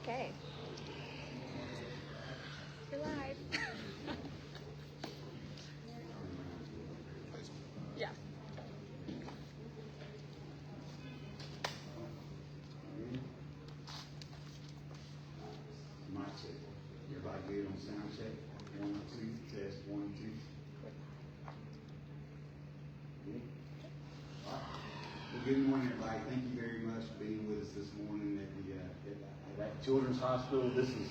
Okay. You're live. Yeah. Mic check. Everybody good on sound check? 1, 2, test 1, 2. Good. All right. Well, good morning, everybody. Thank you very much for being with us this morning at Children's Hospital. This is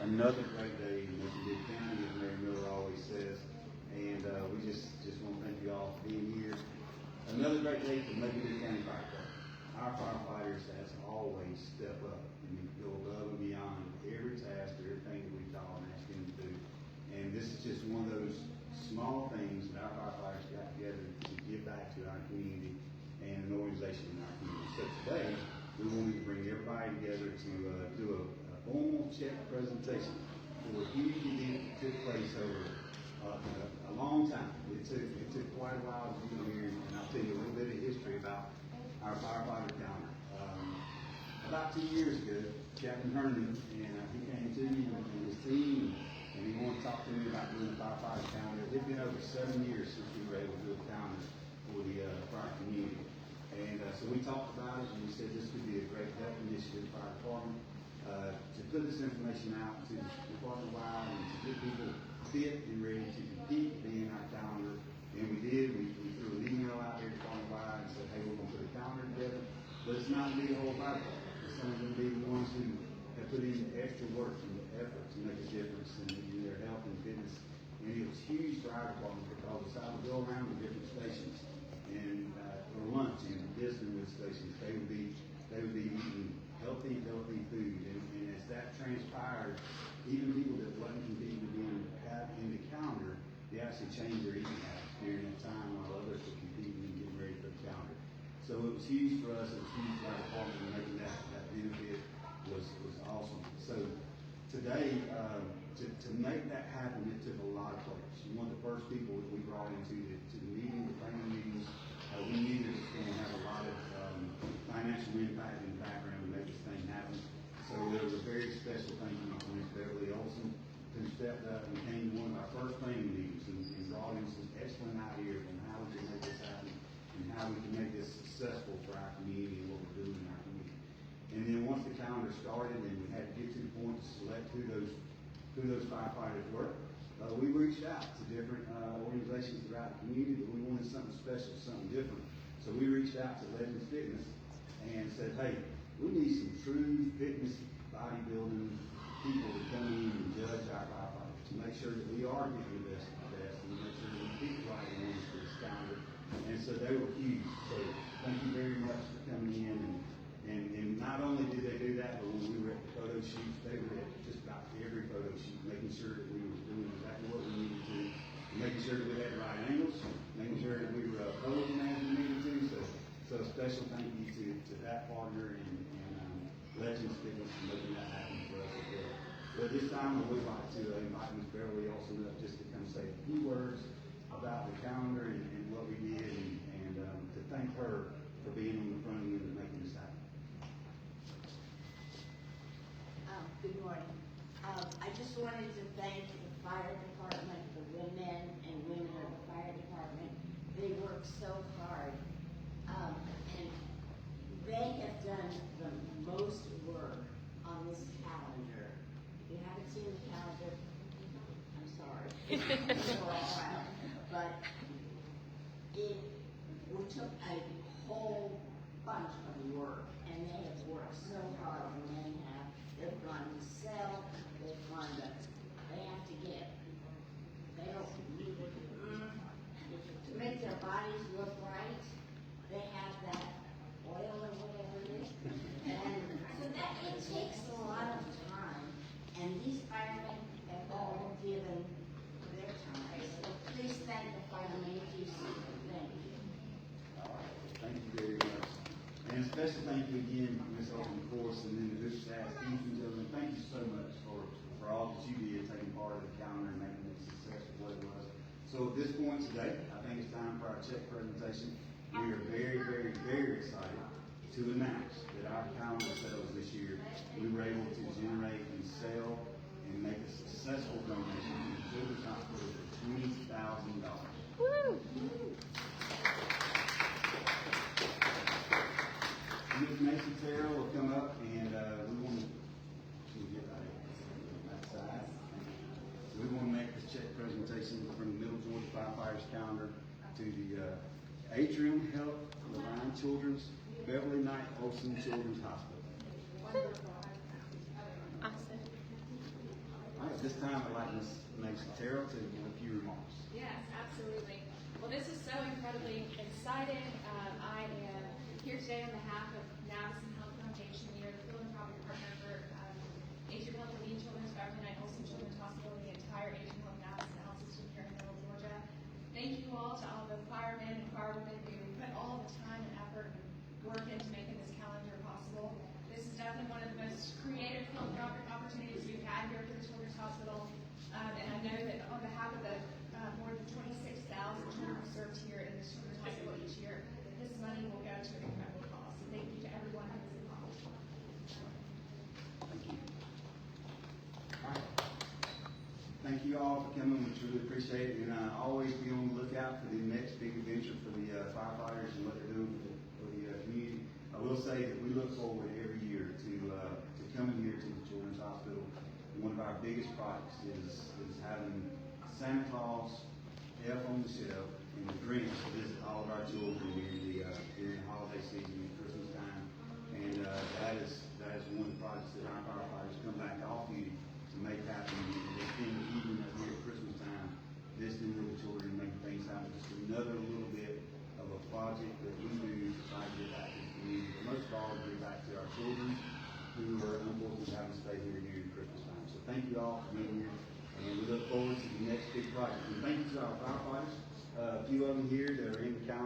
another great day in Macon-Bibb County, as Mary Miller always says. And we just want to thank you all for being here. Another great day for Macon-Bibb County Fire Department. Our firefighters, as always, step up and go above and beyond every task, everything that we call and ask them to do. And this is just one of those small things that our firefighters got together to give back to our community and an organization in our community. So today, we wanted to bring everybody together to do a formal check presentation for a huge event that took place over a long time. It took quite a while to get here, and I'll tell you a little bit of history about our firefighter calendar. About 2 years ago, Captain Herndon, and he came to me and his team, and he wanted to talk to me about doing a firefighter calendar. It's been over 7 years since we were able to do a calendar for the fire community. And so we talked about it, and we said this could be a great help initiative for our department to put this information out to department-wide and to get people fit and ready to compete, be in our calendar. And we did. We threw an email out there department-wide and said, hey, we're going to put a calendar together. But it's not going to be the whole fire department. It's only going to be the ones who have put in extra work and effort to make a difference in their health and fitness. And it was huge for our department because it's how we go around the different stations and for lunch and visiting with stations. They would be eating healthy food. And as that transpired, even people that wasn't competing to be in the calendar, they actually changed their eating habits during that time while others were competing and getting ready for the calendar. So it was huge for us. It was huge for our department, and making that benefit was awesome. So today, to make that happen, it took a lot of players. One of the first people that we brought into the meeting, the training meetings, we needed us to have a lot of financial impact in the background to make this thing happen. So there was a very special thank you to Ms. Beverly Olson, who stepped up and came to one of our first training meetings and brought in some excellent ideas on how we can make this happen and how we can make this successful for our community and what we're doing in our community. And then once the calendar started and we had to get to the point to select who those firefighters were, we reached out to different organizations throughout the community, but we wanted something special, something different. So we reached out to Legends Fitness and said, hey, we need some true fitness bodybuilding people to come in and judge our firefighters to make sure that we are getting the best of the best and make sure that we pick the right ones for this calendar. And so they were huge. So thank you very much for coming in. And not only did they do that, but when we were at the photo shoots, they were at just about every photo shoot, making sure that we were doing exactly what we needed to, making sure that we had the right angles, making sure that we were posing as we needed to. So a special thank you to that partner and Legends Fitness for making that happen for us as well. But this time I would like to invite Ms. Beverly Olson up just to come say a few words about the calendar and what we did and to thank her for being on the front end and making this happen. Good morning. I just wanted to thank the fire department, the women and women of the fire department. They work so hard. And they have done the most work on this calendar. If you haven't seen the calendar, I'm sorry. It's for a while. But we took a whole bunch of work, and they have worked so hard, and they've gone to sell, they have to get, to make their bodies look right, they have that oil or whatever it is, and so that it takes a lot of time, and these firemen have all given their time, so please thank the firemen. Thank you. All right, thank you very much. And a special thank you again, Ms. Olson, of course, and then the good staff, teams and gentlemen. Thank you so much for all that you did, taking part of the calendar and making it successful what it was. So at this point today, I think it's time for our check presentation. We are very, very, very excited to announce that our calendar sales this year, we were able to generate Children's, Beverly Knight Olson Children's Hospital. Awesome. All right, at this time, I'd like Ms. Terrell to give a few remarks. Yes, absolutely. Well, this is so incredibly exciting. I am here today on behalf of Madison Health Foundation. We are the philanthropic partner for Aging Health and Need Children's, Beverly Knight Olson Children's Hospital, and the entire Aging Health Madison Health System here in Middle Georgia. Thank you all to all the firemen and firewomen who put all the time and effort and work into making this calendar possible. This is definitely one of the most creative philanthropic opportunities we've had here for the Children's Hospital. And I know that on behalf of the more than 26,000 children served here in the Children's Hospital each year, this money will go to an incredible cause. So thank you to everyone who is involved. Thank you. All right. Thank you all for coming. We truly appreciate it. And always be on the lookout for the next big adventure for the firefighters and what they're doing for the community. I will say that we look forward every year to coming here to the Children's Hospital. One of our biggest projects is having Santa Claus, Elf on the Shelf, and the Grinch to visit all of our children during the holiday season and Christmas time. And that is one of the projects that our firefighters come back off duty to make happen. They spend the evening up here at Christmas time visiting with the children and making things happen. Just another little bit of a project that we do to try to get back to the community. But most of all, to give back to our children who are unfortunately having to stay here during Christmas time. So thank you all for being here, and we look forward to the next big project. And thank you to our firefighters. A few of them here that are in the county